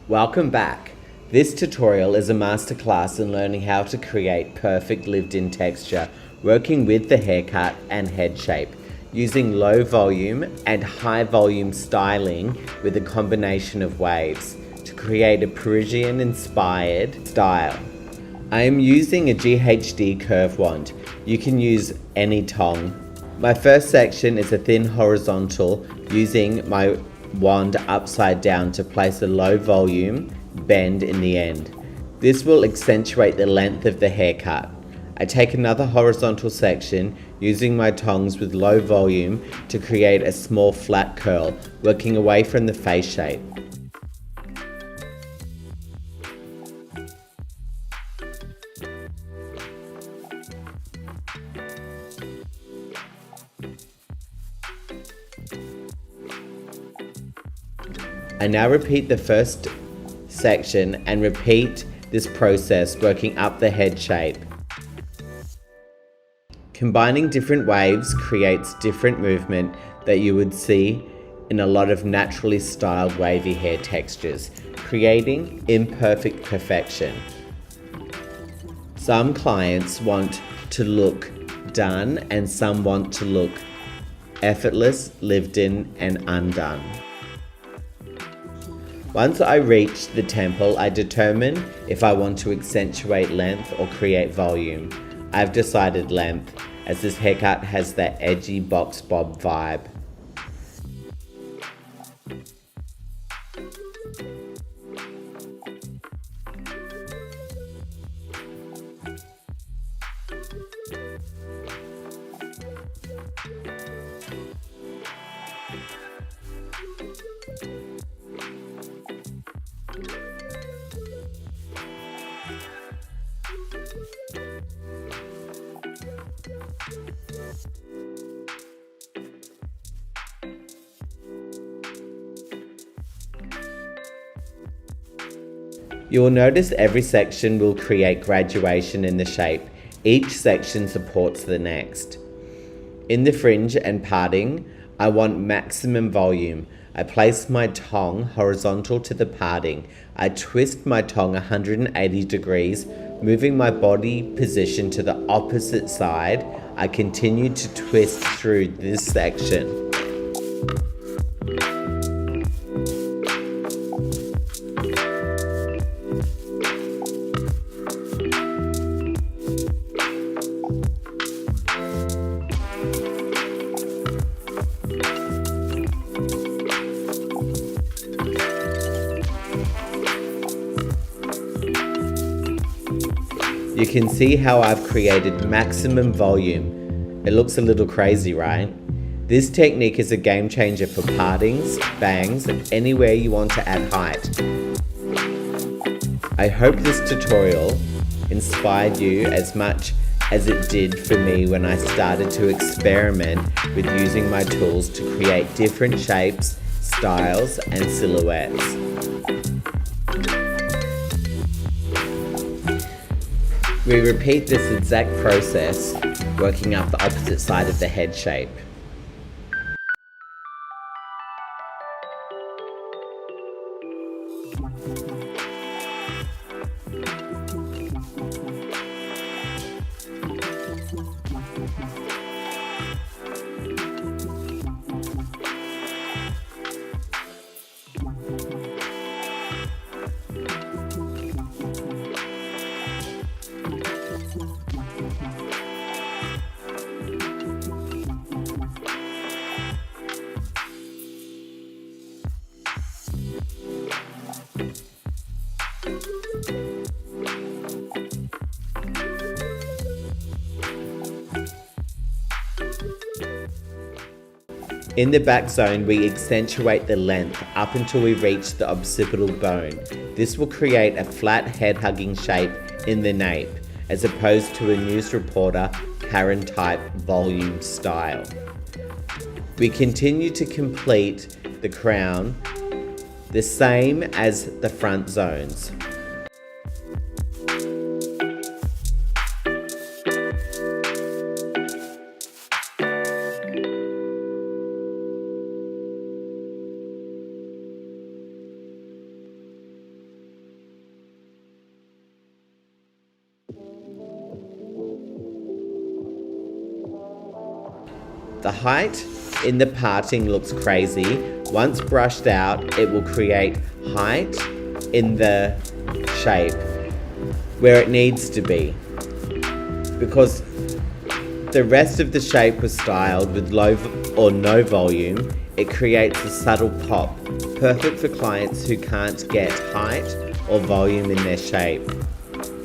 Welcome back. This tutorial is a masterclass in learning how to create perfect lived-in texture, working with the haircut and head shape, using low volume and high volume styling with a combination of waves to create a Parisian inspired style. I am using a GHD curve wand. You can use any tong. My first section is a thin horizontal using my wand upside down to place a low volume bend in the end. This will accentuate the length of the haircut. I take another horizontal section using my tongs with low volume to create a small flat curl, working away from the face shape. I now repeat the first section and repeat this process working up the head shape. Combining different waves creates different movement that you would see in a lot of naturally styled wavy hair textures, creating imperfect perfection. Some clients want to look done and some want to look effortless, lived in and undone. Once I reach the temple, I determine if I want to accentuate length or create volume. I've decided length, as this haircut has that edgy box bob vibe. You will notice every section will create graduation in the shape. Each section supports the next. In the fringe and parting, I want maximum volume. I place my tong horizontal to the parting. I twist my tong 180 degrees, moving my body position to the opposite side. I continue to twist through this section. You can see how I've created maximum volume. It looks a little crazy, right? This technique is a game changer for partings, bangs, and anywhere you want to add height. I hope this tutorial inspired you as much as it did for me when I started to experiment with using my tools to create different shapes, styles, and silhouettes. We repeat this exact process, working up the opposite side of the head shape. In the back zone, we accentuate the length up until we reach the occipital bone. This will create a flat head-hugging shape in the nape, as opposed to a news reporter Karen-type volume style. We continue to complete the crown the same as the front zones. The height in the parting looks crazy. Once brushed out, it will create height in the shape where it needs to be, because the rest of the shape was styled with low or no volume. It creates a subtle pop, perfect for clients who can't get height or volume in their shape.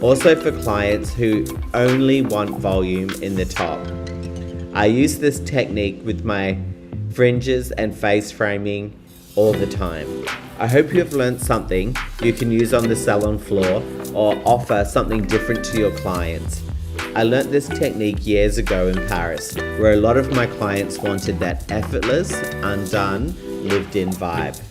Also for clients who only want volume in the top. I use this technique with my fringes and face framing all the time. I hope you have learned something you can use on the salon floor or offer something different to your clients. I learnt this technique years ago in Paris, where a lot of my clients wanted that effortless, undone, lived-in vibe.